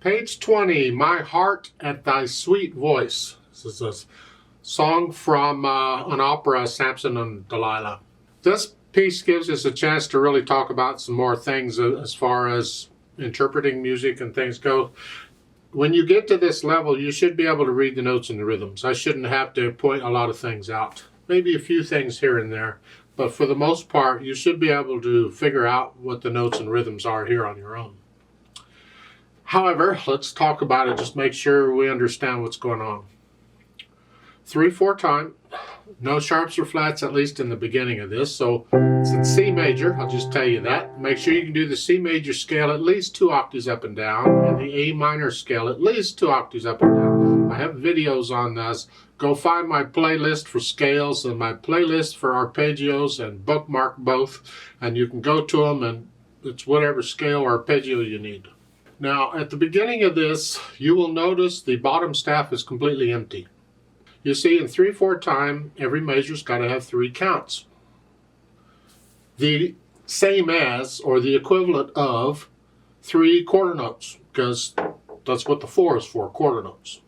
Page 20, My Heart at Thy Sweet Voice. This is a song from an opera, Samson and Delilah. This piece gives us a chance to really talk about some more things as far as interpreting music and things go. When you get to this level, you should be able to read the notes and the rhythms. I shouldn't have to point a lot of things out. Maybe a few things here and there, but for the most part, you should be able to figure out what the notes and rhythms are here on your own. However, let's talk about it, just make sure we understand what's going on. 3/4 time, no sharps or flats, at least in the beginning of this. So it's in C major, I'll just tell you that. Make sure you can do the C major scale at least 2 octaves up and down, and the A minor scale at least 2 octaves up and down. I have videos on this. Go find my playlist for scales and my playlist for arpeggios and bookmark both, and you can go to them and it's whatever scale or arpeggio you need. Now, at the beginning of this, you will notice the bottom staff is completely empty. You see, in 3/4 time, every measure's got to have 3 counts. The same as, or the equivalent of, 3 quarter notes, because that's what the 4 is for, quarter notes.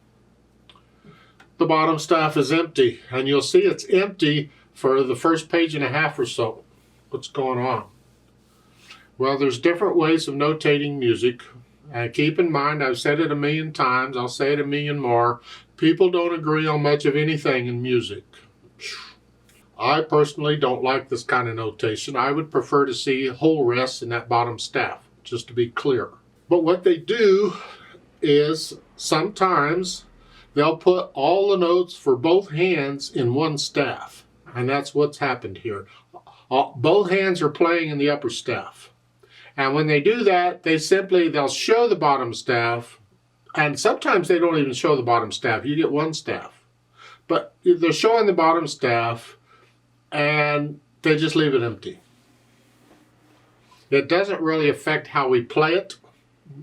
The bottom staff is empty, and you'll see it's empty for the first page and a half or so. What's going on? Well, there's different ways of notating music. And keep in mind, I've said it a million times, I'll say it a million more, people don't agree on much of anything in music. I personally don't like this kind of notation. I would prefer to see whole rests in that bottom staff, just to be clear. But what they do is sometimes they'll put all the notes for both hands in one staff. And that's what's happened here. Both hands are playing in the upper staff. And when they do that, they'll show the bottom staff, and sometimes they don't even show the bottom staff. You get one staff. But they're showing the bottom staff, and they just leave it empty. It doesn't really affect how we play it,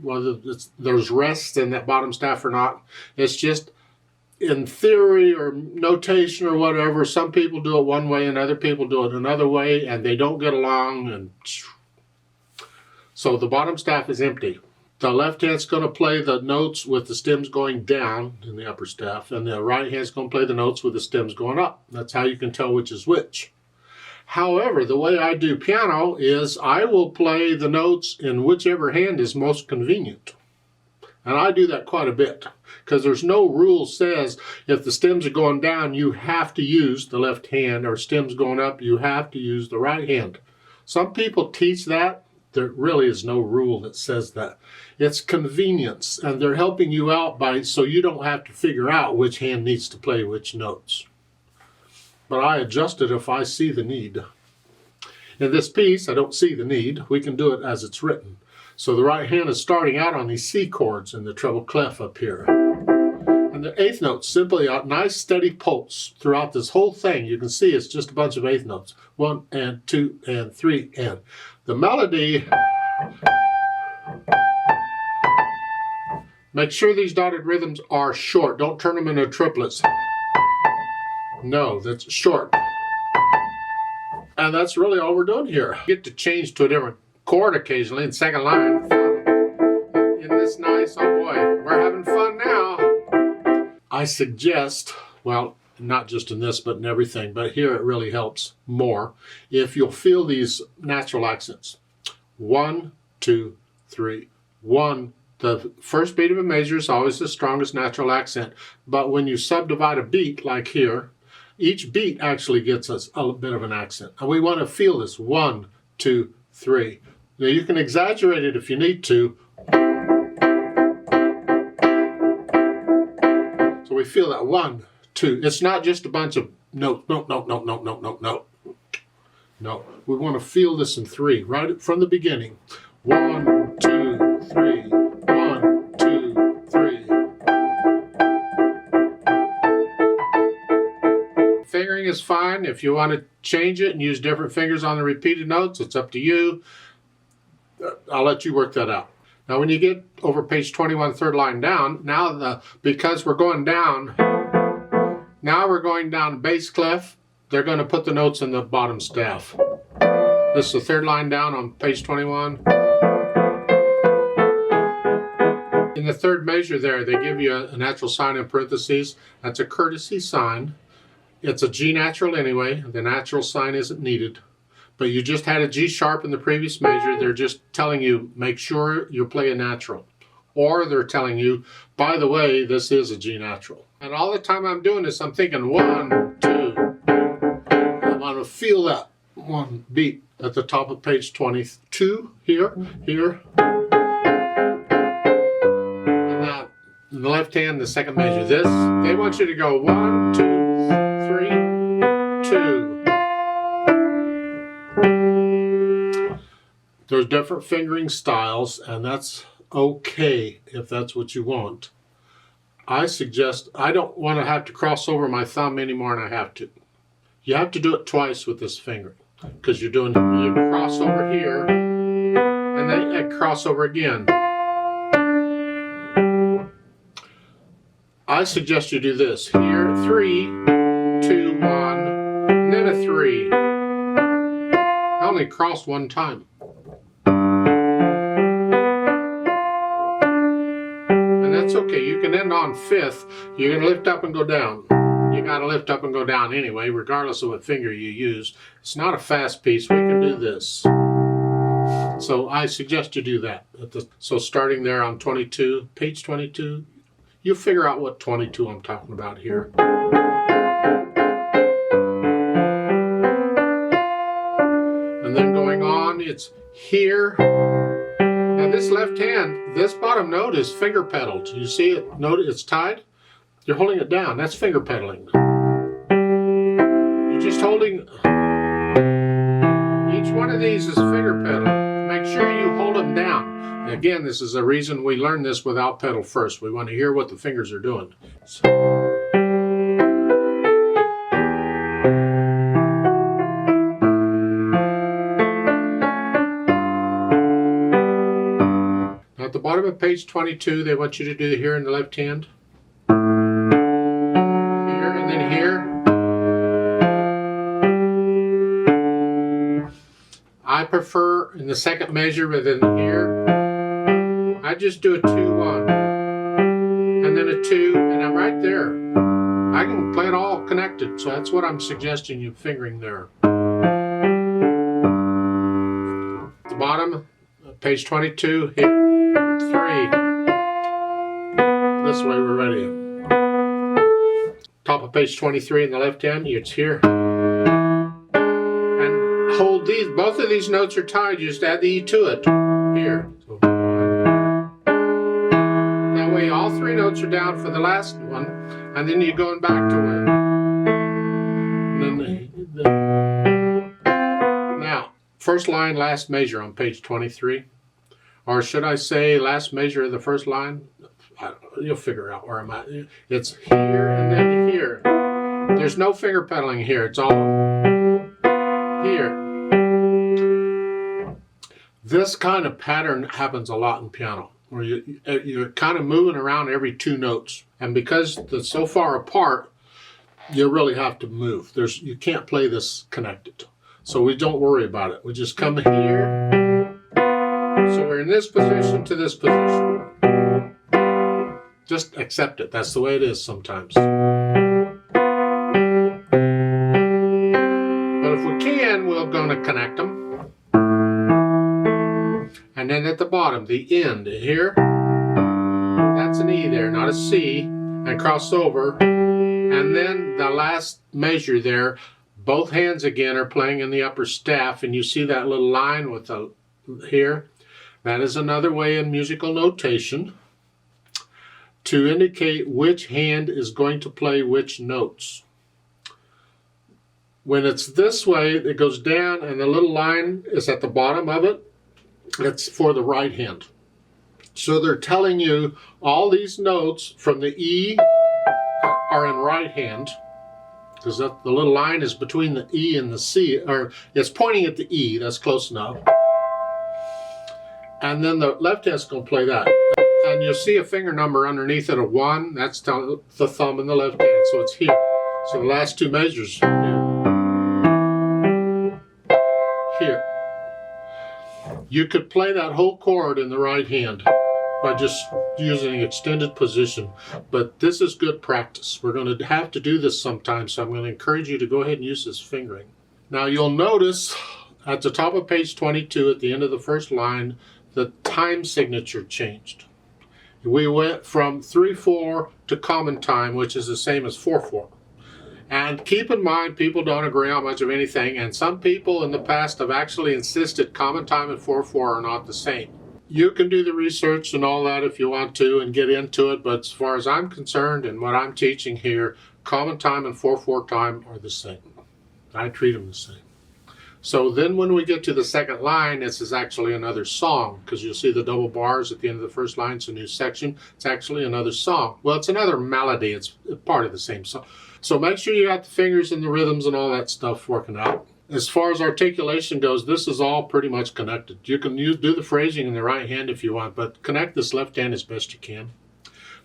whether there's rests in that bottom staff or not. It's just in theory or notation or whatever, some people do it one way and other people do it another way, and they don't get along, and so the bottom staff is empty. The left hand's going to play the notes with the stems going down in the upper staff, and the right hand's going to play the notes with the stems going up. That's how you can tell which is which. However, the way I do piano is I will play the notes in whichever hand is most convenient. And I do that quite a bit, because there's no rule says if the stems are going down, you have to use the left hand, or stems going up, you have to use the right hand. Some people teach that. There really is no rule that says that. It's convenience, and they're helping you out so you don't have to figure out which hand needs to play which notes. But I adjust it if I see the need. In this piece, I don't see the need. We can do it as it's written. So the right hand is starting out on these C chords in the treble clef up here. And the eighth note, simply a nice steady pulse throughout this whole thing. You can see it's just a bunch of eighth notes. 1 and 2 and 3 and. The melody, make sure these dotted rhythms are short. Don't turn them into triplets. No, that's short. And that's really all we're doing here. You get to change to a different chord occasionally in second line. Isn't this nice? Oh boy, we're having fun now. I suggest, well, not just in this, but in everything, but here it really helps more if you'll feel these natural accents. 1, 2, 3, 1. The first beat of a measure is always the strongest natural accent, but when you subdivide a beat like here, each beat actually gets us a bit of an accent. And we want to feel this 1, 2, 3. Now you can exaggerate it if you need to. So we feel that 1, 2. It's not just a bunch of notes. No, no, no, no, no, no, no. No, we want to feel this in 3, right from the beginning. 1, 2, 3. 1, 2, 3. Fingering is fine. If you want to change it and use different fingers on the repeated notes, it's up to you. I'll let you work that out. Now when you get over page 21, third line down, because we're going down, now we're going down bass clef, they're going to put the notes in the bottom staff. This is the third line down on page 21. In the third measure there, they give you a natural sign in parentheses. That's a courtesy sign. It's a G natural anyway. The natural sign isn't needed. But you just had a G sharp in the previous measure. They're just telling you, make sure you play a natural. Or they're telling you, by the way, this is a G natural. And all the time I'm doing this, I'm thinking 1, 2. I want to feel that one beat at the top of page 22 here. And now in the left hand, the second measure. This, they want you to go 1, 2, 3, 2. There's different fingering styles, and that's okay if that's what you want. I suggest, I don't want to have to cross over my thumb any more than I have to. You have to do it twice with this fingering, because you cross over here and then cross over again. I suggest you do this here, 3, 2, 1, and then a 3. I only crossed one time. That's okay. You can end on 5th. You're going to lift up and go down. You got to lift up and go down anyway, regardless of what finger you use. It's not a fast piece. We can do this. So I suggest you do that. So starting there on 22, page 22, you figure out what 22 I'm talking about here. And then going on, it's here. Now this left hand, this bottom note is finger pedaled. You see it? Note it's tied. You're holding it down. That's finger pedaling. You're just holding. Each one of these is finger pedal. Make sure you hold them down. Again, this is a reason we learn this without pedal first. We want to hear what the fingers are doing. At the bottom of page 22, they want you to do here in the left hand. Here and then here. I prefer in the second measure rather than here. I just do a 2, 1. And then a 2, and I'm right there. I can play it all connected, so that's what I'm suggesting you fingering there. At the bottom, page 22, here. 3. This way we're ready. Top of page 23 in the left hand, it's here. And hold these, both of these notes are tied, you just add the E to it. Here. So, that way all 3 notes are down for the last one, and then you're going back to it. Now, first line, last measure on page 23. Or should I say last measure of the first line? You'll figure out where I'm at. It's here and then here. There's no finger pedaling here. It's all here. This kind of pattern happens a lot in piano, where you're kind of moving around every 2 notes. And because they're so far apart, you really have to move. You can't play this connected. So we don't worry about it. We just come here. So we're in this position to this position. Just accept it. That's the way it is sometimes. But if we can, we're going to connect them. And then at the bottom, the end here, that's an E there, not a C, and cross over. And then the last measure there, both hands again are playing in the upper staff, and you see that little line with the here. That is another way in musical notation to indicate which hand is going to play which notes. When it's this way, it goes down and the little line is at the bottom of it. It's for the right hand. So they're telling you all these notes from the E are in right hand, because the little line is between the E and the C, or it's pointing at the E. That's close enough. And then the left hand's going to play that. And you'll see a finger number underneath it, a 1. That's the thumb in the left hand, so it's here. So the last 2 measures here. You could play that whole chord in the right hand. by just using extended position. But this is good practice. We're going to have to do this sometime, so I'm going to encourage you to go ahead and use this fingering. Now you'll notice at the top of page 22, at the end of the first line, the time signature changed. We went from 3/4 to common time, which is the same as 4/4. And keep in mind, people don't agree on much of anything, and some people in the past have actually insisted common time and 4/4 are not the same. You can do the research and all that if you want to and get into it, but as far as I'm concerned and what I'm teaching here, common time and 4/4 time are the same. I treat them the same. So then when we get to the second line, this is actually another song, because you'll see the double bars at the end of the first line. It's a new section. It's actually another song. Well, it's another melody. It's part of the same song. So make sure you got the fingers and the rhythms and all that stuff working out. As far as articulation goes, this is all pretty much connected. You can do the phrasing in the right hand if you want, but connect this left hand as best you can.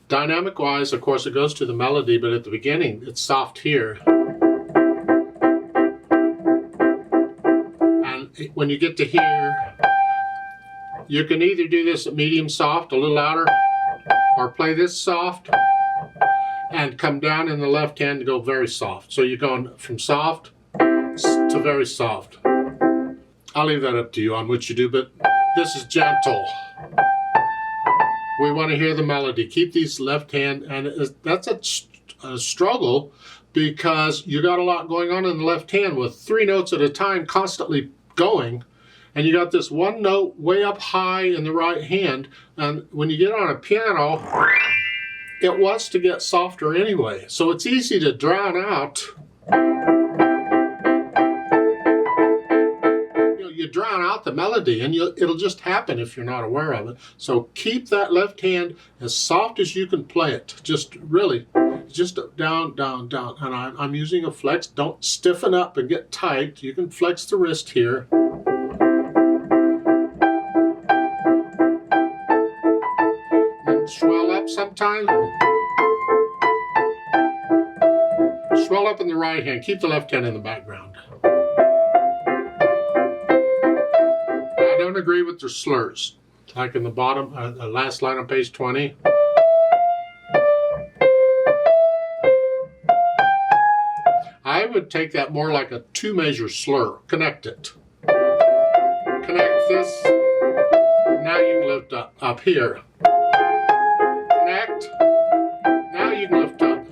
Dynamic-wise, of course, it goes to the melody, but at the beginning, it's soft here. And when you get to here, you can either do this at medium soft, a little louder, or play this soft and come down in the left hand to go very soft. So you're going from soft to very soft. I'll leave that up to you on what you do, but this is gentle. We want to hear the melody. Keep these left hand, and that's a struggle because you got a lot going on in the left hand with 3 notes at a time constantly going, and you got this one note way up high in the right hand, and when you get on a piano, it wants to get softer anyway. So it's easy to drown out. You drown out the melody, and it'll just happen if you're not aware of it. So keep that left hand as soft as you can play it. Just really, just down, down, down. And I'm using a flex. Don't stiffen up and get tight. You can flex the wrist here. And swell up sometimes. Swell up in the right hand. Keep the left hand in the background. I don't agree with the slurs. Like in the bottom, the last line on page 20. I would take that more like a 2-measure slur. Connect it. Connect this. Now you can lift up here. Connect. Now you can lift up.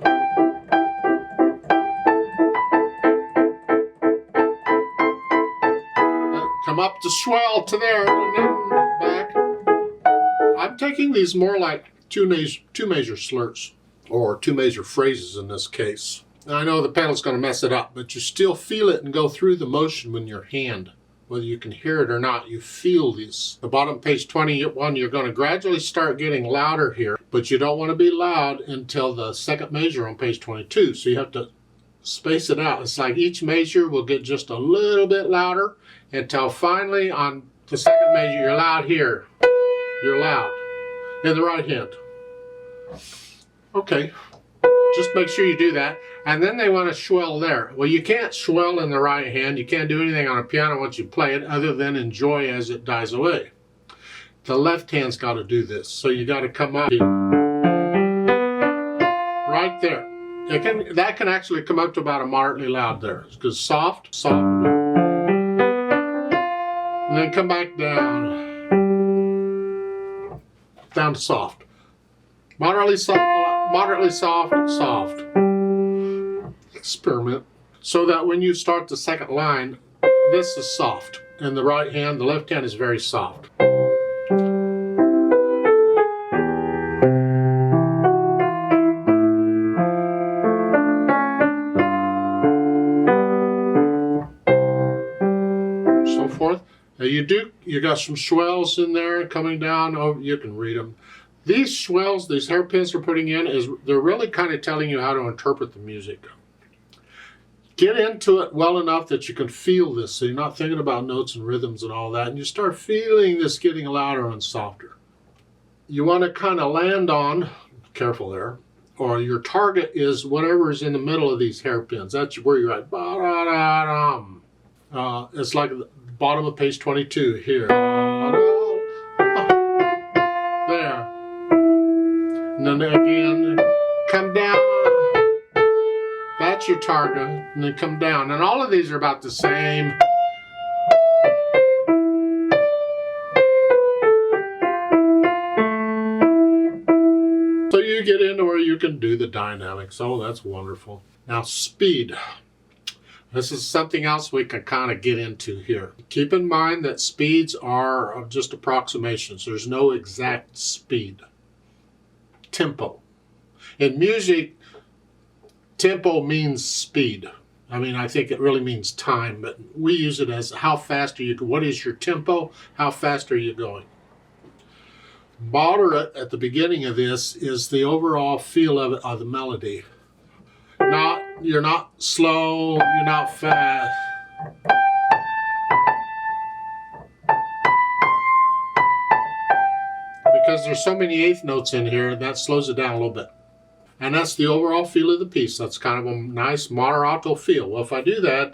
Come up to swell to there and then back. I'm taking these more like 2-measure slurs, or 2-measure phrases in this case. And I know the pedal's going to mess it up, but you still feel it and go through the motion with your hand. Whether you can hear it or not, you feel these. The bottom page 21, you're going to gradually start getting louder here, but you don't want to be loud until the second measure on page 22. So you have to space it out. It's like each measure will get just a little bit louder until finally on the second measure you're loud here. You're loud in the right hand. Okay, just make sure you do that. And then they want to swell there. Well, you can't swell in the right hand. You can't do anything on a piano once you play it other than enjoy as it dies away. The left hand's got to do this. So you got to come up right there. That can actually come up to about a moderately loud there. Because soft, soft. And then come back down. Down to soft. Moderately soft, soft. Experiment. So that when you start the second line, this is soft. In the right hand, the left hand is very soft. So forth. Now you got some swells in there coming down. Oh, you can read them. These swells, these hairpins we're putting in, they're really kind of telling you how to interpret the music. Get into it well enough that you can feel this, so you're not thinking about notes and rhythms and all that, and you start feeling this getting louder and softer. You want to kind of land on, careful there, or your target is whatever is in the middle of these hairpins. That's where you're at. It's like the bottom of page 22 here. There. And then again, come down. That's your target. And then come down. And all of these are about the same. So you get into where you can do the dynamics. Oh, that's wonderful. Now, speed. This is something else we can kind of get into here. Keep in mind that speeds are just approximations. There's no exact speed. Tempo. In music, tempo means speed. I mean, I think it really means time, but we use it as how fast are you, what is your tempo? How fast are you going? Moderate at the beginning of this is the overall feel of it, of the melody. You're not slow, you're not fast. Because there's so many eighth notes in here, that slows it down a little bit. And that's the overall feel of the piece. That's kind of a nice moderato feel. Well, if I do that,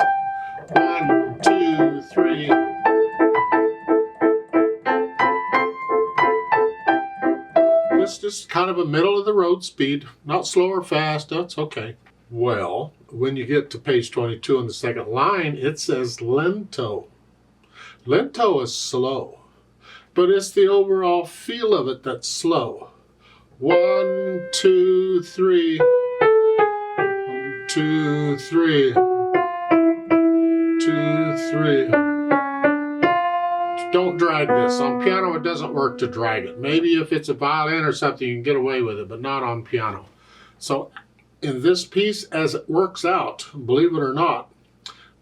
1, 2, 3. It's just kind of a middle of the road speed, not slow or fast, that's okay. Well, when you get to page 22 on the second line, it says lento. Lento is slow, but it's the overall feel of it that's slow. 1, 2, 3. 1, 2, 3. 2, 3. Don't drag this. On piano, it doesn't work to drag it. Maybe if it's a violin or something, you can get away with it, but not on piano. So in this piece, as it works out, believe it or not,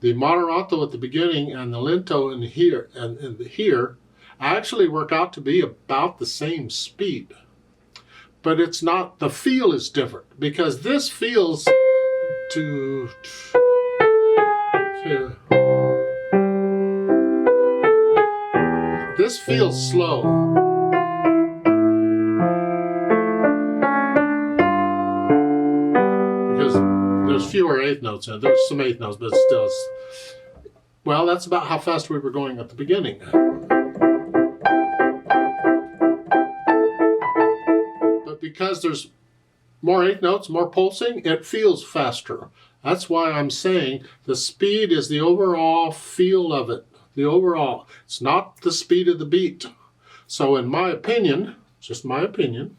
the moderato at the beginning and the lento in here and here actually work out to be about the same speed. But it's not, the feel is different, because this feels to this feels slow. Because there's fewer eighth notes in it. There's some eighth notes, but still, well, that's about how fast we were going at the beginning. But because there's more eighth notes, more pulsing, it feels faster. That's why I'm saying the speed is the overall feel of it. The overall, it's not the speed of the beat. So in my opinion, just my opinion,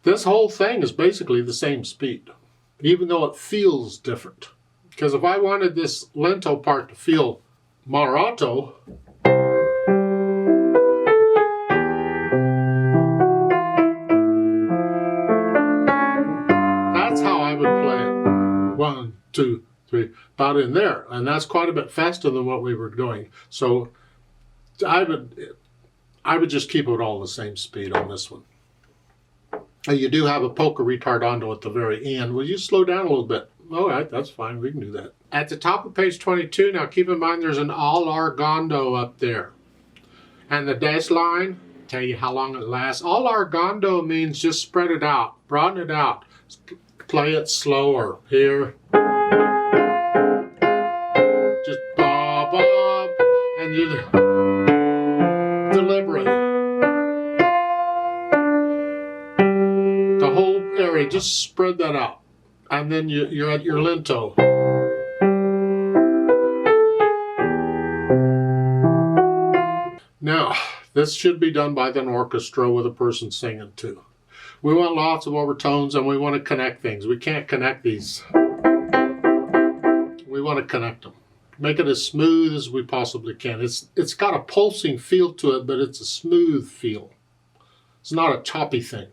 this whole thing is basically the same speed, even though it feels different. Because if I wanted this lento part to feel moderato, that's how I would play it. 1, 2, 3, about in there, and that's quite a bit faster than what we were doing. So I would just keep it all the same speed on this one. And you do have a polka ritardando at the very end. Will you slow down a little bit? All right, that's fine. We can do that. At the top of page 22, now keep in mind there's an allargando up there, and the dash line tell you how long it lasts. Allargando means just spread it out, broaden it out, play it slower here. Just bob, bob, and you deliberate. The whole area, just spread that out. And then you're at your lento. Now, this should be done by an orchestra with a person singing too. We want lots of overtones and we want to connect things. We can't connect these. We want to connect them. Make it as smooth as we possibly can. It's got a pulsing feel to it, but it's a smooth feel. It's not a choppy thing.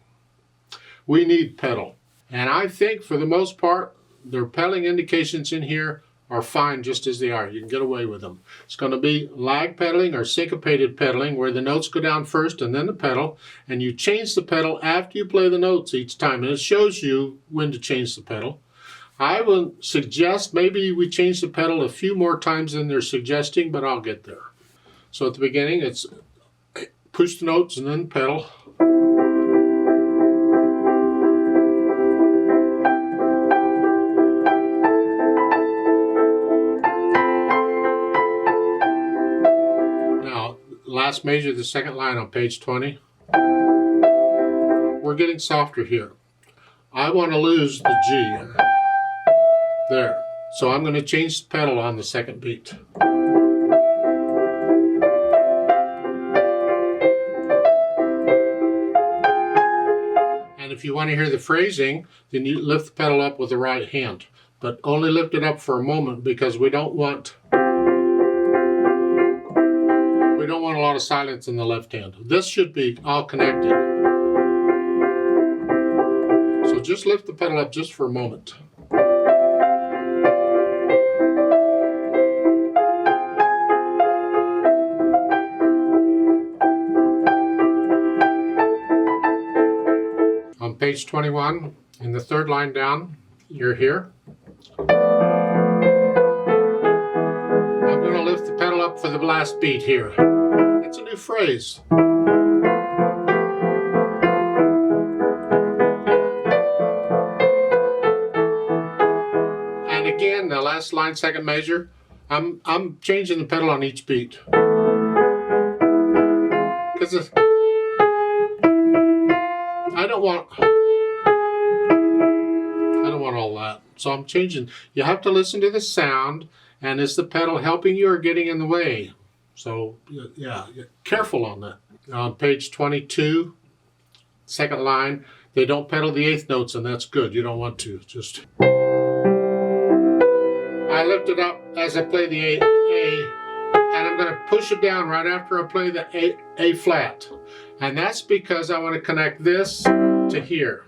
We need pedal. And I think for the most part, their pedaling indications in here are fine just as they are. You can get away with them. It's going to be lag pedaling or syncopated pedaling, where the notes go down first and then the pedal, and you change the pedal after you play the notes each time, and it shows you when to change the pedal. I will suggest maybe we change the pedal a few more times than they're suggesting, but I'll get there. So at the beginning, it's push the notes and then pedal. Last measure, the second line on page 20. We're getting softer here. I want to lose the G. There. So I'm going to change the pedal on the second beat. And if you want to hear the phrasing, then you lift the pedal up with the right hand. But only lift it up for a moment because we don't want a lot of silence in the left hand. This should be all connected. So just lift the pedal up just for a moment. On page 21, in the third line down, you're here. I'm going to lift the pedal up for the last beat here. That's a new phrase. And again, the last line, second measure, I'm changing the pedal on each beat. Because I don't want all that. So I'm changing. You have to listen to the sound, and is the pedal helping you or getting in the way? So yeah, careful on that. On page 22, second line, they don't pedal the eighth notes, and that's good. You don't want to. Just I lift it up as I play the A, and I'm going to push it down right after I play the A flat. And that's because I want to connect this to here.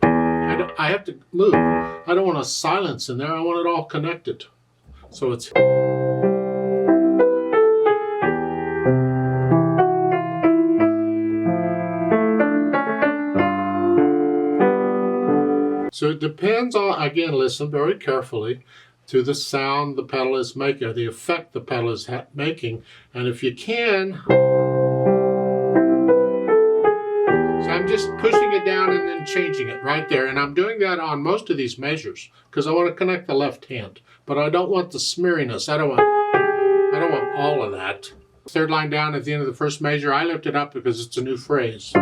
I have to move. I don't want a silence in there. I want it all connected. So it's... So it depends on, again, listen very carefully to the sound the pedal is making, or the effect the pedal is making. And if you can, so I'm just pushing it down and then changing it right there. And I'm doing that on most of these measures because I want to connect the left hand. But I don't want the smeariness. I don't want all of that. Third line down at the end of the first measure, I lift it up because it's a new phrase.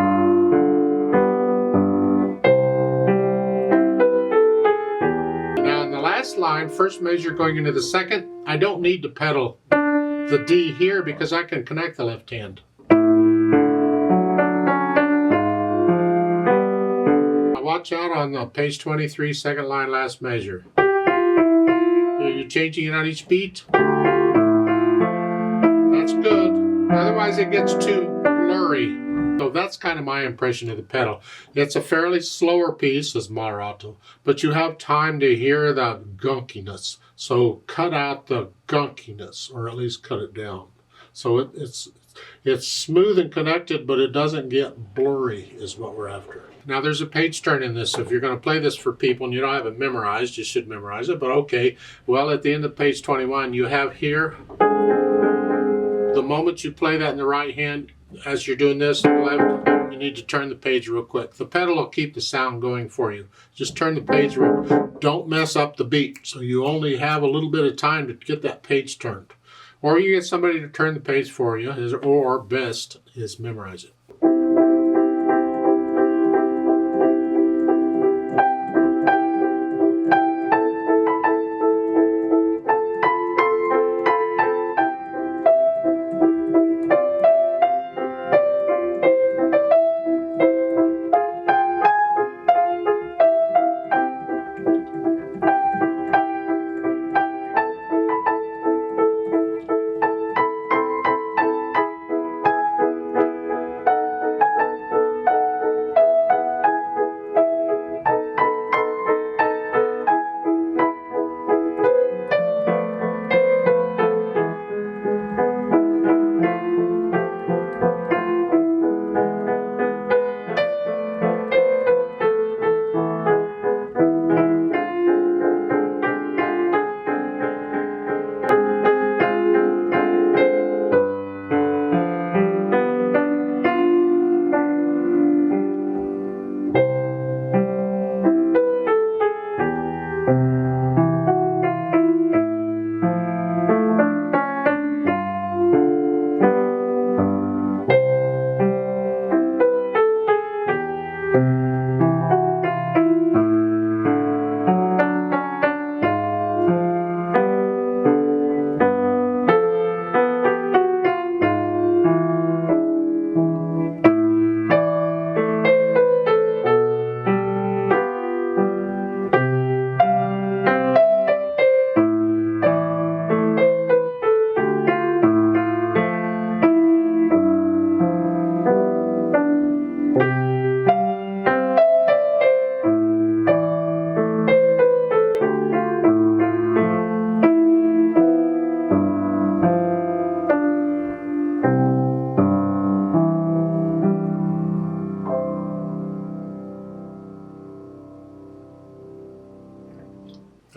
Line, first measure going into the second, I don't need to pedal the D here because I can connect the left hand. Watch out on page 23, second line, last measure. You're changing it on each beat. That's good. Otherwise it gets too blurry. So that's kind of my impression of the pedal. It's a fairly slower piece as moderato, but you have time to hear the gunkiness. So cut out the gunkiness, or at least cut it down. So it's smooth and connected, but it doesn't get blurry is what we're after. Now there's a page turn in this. So if you're going to play this for people and you don't have it memorized, you should memorize it, but okay. Well, at the end of page 21, you have here, the moment you play that in the right hand, as you're doing this on the left, you need to turn the page real quick. The pedal will keep the sound going for you. Just turn the page real. Don't mess up the beat. So you only have a little bit of time to get that page turned. Or you get somebody to turn the page for you, or best is memorize it.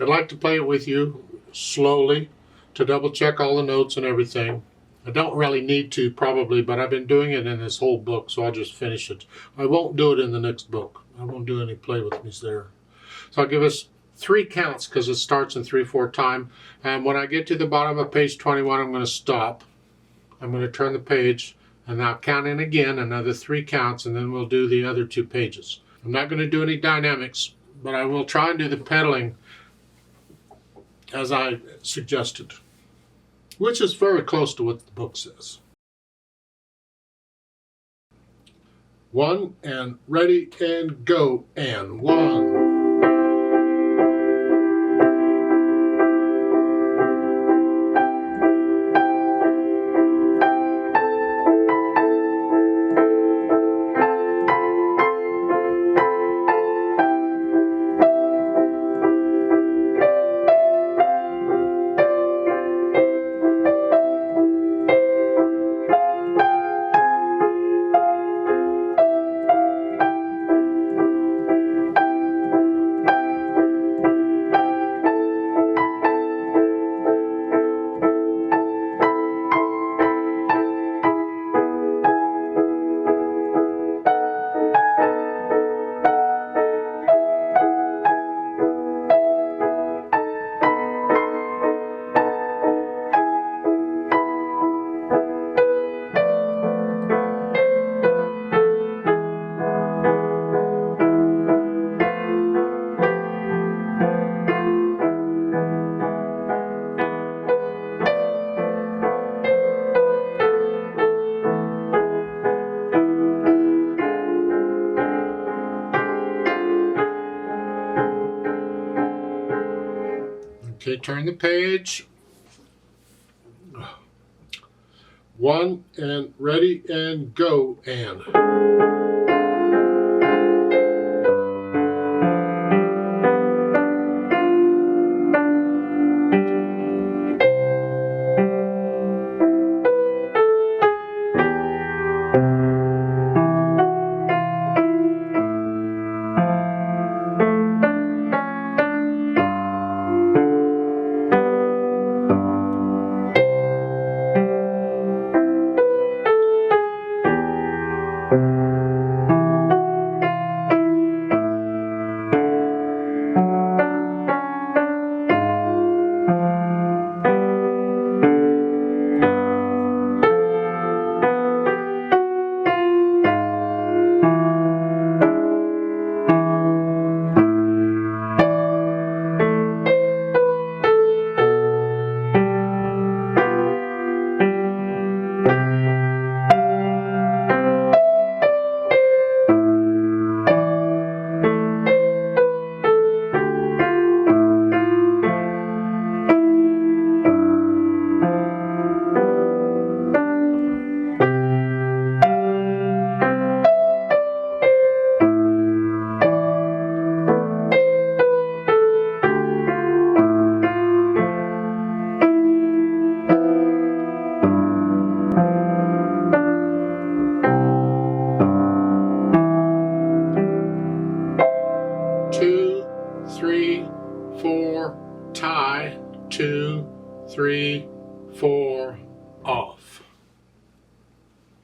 I'd like to play it with you slowly to double check all the notes and everything. I don't really need to probably, but I've been doing it in this whole book, so I'll just finish it. I won't do it in the next book. I won't do any play with me's there. So I'll give us 3 counts because it starts in 3/4 time. And when I get to the bottom of page 21, I'm going to stop. I'm going to turn the page and now count in again, another 3 counts, and then we'll do the other 2 pages. I'm not going to do any dynamics, but I will try and do the pedaling as I suggested, which is very close to what the book says. 1 and ready and go, and 1. Okay, turn the page. 1 and ready and go, and. 2, 3, 4, tie, 2, 3, 4, off.